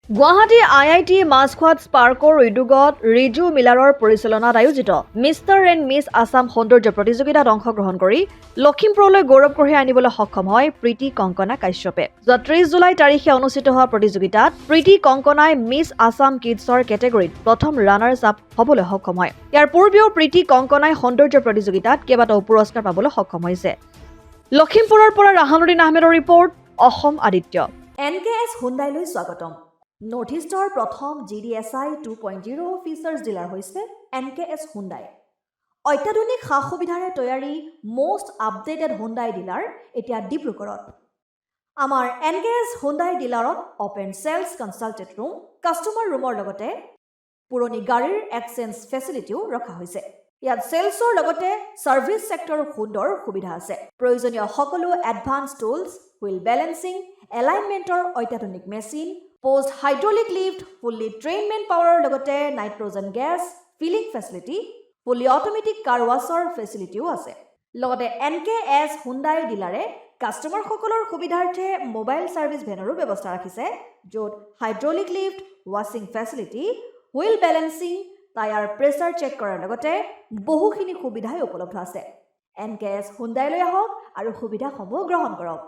Guwahati IIT মাছখোৱাত স্পাৰ্কৰ উদ্যোগত ৰিজু মিলাৰৰ পৰিচালনাত আয়োজিত মিষ্টাৰ এণ্ড মিছ আছাম সৌন্দৰ্য প্ৰতিযোগিতাত অংশগ্ৰহণ কৰি লখিমপুৰলৈ গৌৰৱ কঢ়িয়াই আনিবলৈ সক্ষম হয় প্ৰীতি কংকনা কাশ্যপে। যোৱা 30 জুলাই তাৰিখে অনুষ্ঠিত হোৱা প্ৰতিযোগিতাত প্ৰীতি কংকনাই মিছ আছাম কিডছৰ কেটেগৰীত প্ৰথম ৰানাৰ্ছ আপ হ'বলৈ সক্ষম হয়। ইয়াৰ পূৰ্বেও প্ৰীতি কংকনাই সৌন্দৰ্য প্ৰতিযোগিতাত কেইবাটাও পুৰস্কাৰ পাবলৈ সক্ষম হৈছে। লখিমপুৰৰ পৰা ৰাহানুদ্দিন আহমেদৰ ৰিপৰ্ট, অসম আদিত্য। NKS হুণ্ডাইলৈ স্বাগতম। নৰ্থ ইষ্টৰ প্ৰথম GDSI 2.0 ফিচাৰ্ছ ডিলাৰ হৈছে NKS হুণ্ডাই। অত্যাধুনিক সা সুবিধাৰে তৈয়াৰী মষ্ট আপডেটেড হুণ্ডাই ডিলাৰ এতিয়া ডিব্ৰুগড়ত। আমাৰ NKS হুণ্ডাই ডিলাৰত অপেন চেলছ কনচাল্টেড ৰুম, কাষ্টমাৰ ৰুমৰ লগতে পুৰণি গাড়ীৰ এক্সচেঞ্জ ফেচিলিটিও ৰখা হৈছে। ইয়াত চেলছৰ লগতে ছাৰ্ভিচ ছেক্টৰৰ সুন্দৰ সুবিধা আছে। প্ৰয়োজনীয় সকলো এডভান্স টুলছ, হুইল বেলেন্সিং, এলাইনমেণ্টৰ অত্যাধুনিক machine, post hydraulic lift, fully train men পাৱাৰৰ লগতে nitrogen gas filling facility, fully automatic car washer ফেচিলিটিও আছে। লগতে NKS হুণ্ডাই ডিলাৰে কাষ্টমাৰসকলৰ সুবিধাৰ্থে মোবাইল ছাৰ্ভিচ ভেনৰো ব্যৱস্থা ৰাখিছে, য'ত হাইড্ৰলিক লিফ্ট, ৱাছিং facility, wheel balancing, tyre pressure check কৰাৰ লগতে বহুখিনি সুবিধাই উপলব্ধ আছে। NKS হুণ্ডাইলৈ আহক আৰু সুবিধাসমূহ গ্ৰহণ কৰক।